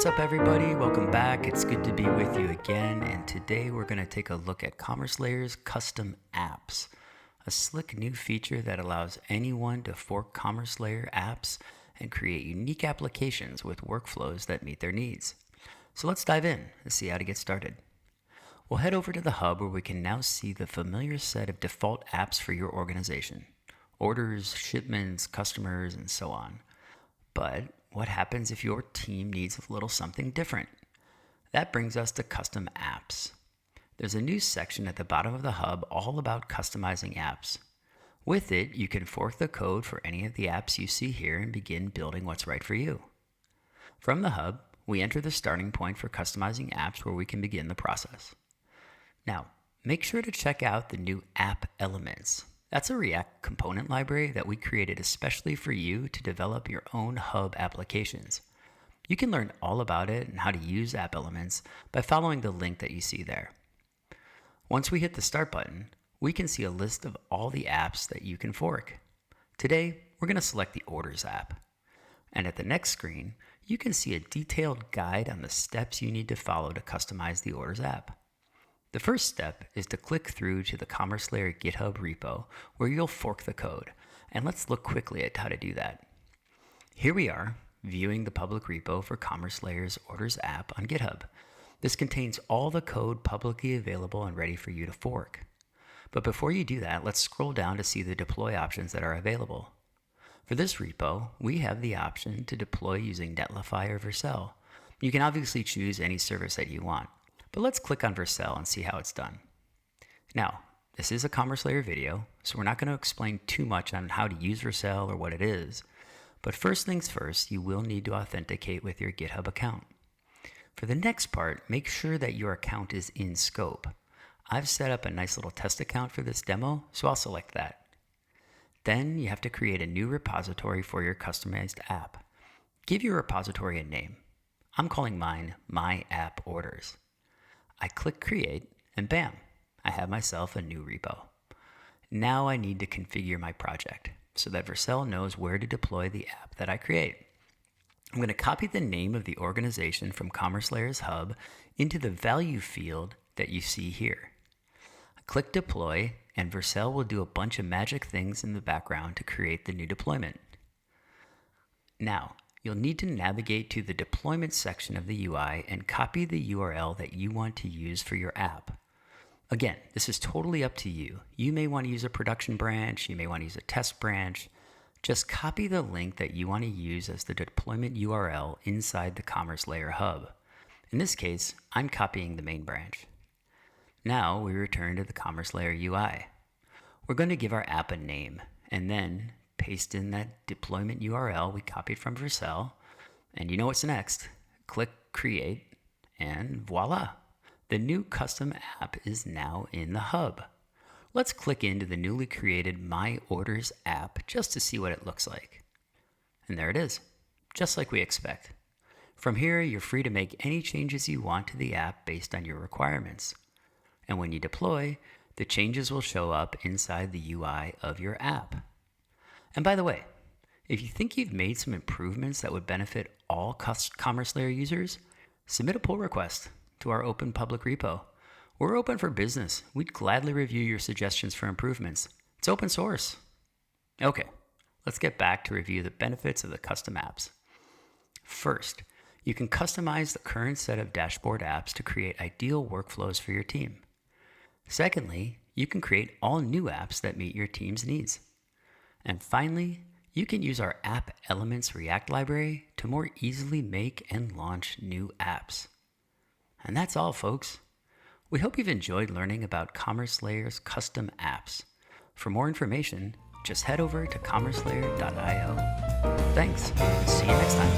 What's up, everybody? Welcome back. It's good to be with you again. And today we're going to take a look at CommerceLayer's custom apps, a slick new feature that allows anyone to fork CommerceLayer apps and create unique applications with workflows that meet their needs. So let's dive in and see how to get started. We'll head over to the hub where we can now see the familiar set of default apps for your organization: orders, shipments, customers, and so on. But what happens if your team needs a little something different? That brings us to custom apps. There's a new section at the bottom of the hub all about customizing apps. With it, you can fork the code for any of the apps you see here and begin building what's right for you. From the hub, we enter the starting point for customizing apps where we can begin the process. Now, make sure to check out the new app elements. That's a React component library that we created especially for you to develop your own hub applications. You can learn all about it and how to use app elements by following the link that you see there. Once we hit the start button, we can see a list of all the apps that you can fork. Today, we're going to select the Orders app. And at the next screen, you can see a detailed guide on the steps you need to follow to customize the Orders app. The first step is to click through to the CommerceLayer GitHub repo where you'll fork the code. And let's look quickly at how to do that. Here we are, viewing the public repo for CommerceLayer's Orders app on GitHub. This contains all the code publicly available and ready for you to fork. But before you do that, let's scroll down to see the deploy options that are available. For this repo, we have the option to deploy using Netlify or Vercel. You can obviously choose any service that you want. But let's click on Vercel and see how it's done. Now, this is a CommerceLayer video, so we're not going to explain too much on how to use Vercel or what it is. But first things first, you will need to authenticate with your GitHub account. For the next part, make sure that your account is in scope. I've set up a nice little test account for this demo, so I'll select that. Then you have to create a new repository for your customized app. Give your repository a name. I'm calling mine My App Orders. I click Create, and bam, I have myself a new repo. Now I need to configure my project so that Vercel knows where to deploy the app that I create. I'm going to copy the name of the organization from CommerceLayer's hub into the value field that you see here. I click Deploy, and Vercel will do a bunch of magic things in the background to create the new deployment. Now, you'll need to navigate to the deployment section of the UI and copy the URL that you want to use for your app. Again, this is totally up to you. You may want to use a production branch, you may want to use a test branch. Just copy the link that you want to use as the deployment URL inside the CommerceLayer hub. In this case, I'm copying the main branch. Now we return to the CommerceLayer UI. We're going to give our app a name and then paste in that deployment URL we copied from Vercel, and you know what's next. Click Create, and voila! The new custom app is now in the hub. Let's click into the newly created My Orders app just to see what it looks like. And there it is, just like we expect. From here, you're free to make any changes you want to the app based on your requirements. And when you deploy, the changes will show up inside the UI of your app. And by the way, if you think you've made some improvements that would benefit all CommerceLayer users, submit a pull request to our open public repo. We're open for business. We'd gladly review your suggestions for improvements. It's open source. Okay, let's get back to review the benefits of the custom apps. First, you can customize the current set of dashboard apps to create ideal workflows for your team. Secondly, you can create all new apps that meet your team's needs. And finally, you can use our App Elements React library to more easily make and launch new apps. And that's all, folks. We hope you've enjoyed learning about CommerceLayer's custom apps. For more information, just head over to commercelayer.io. Thanks. See you next time.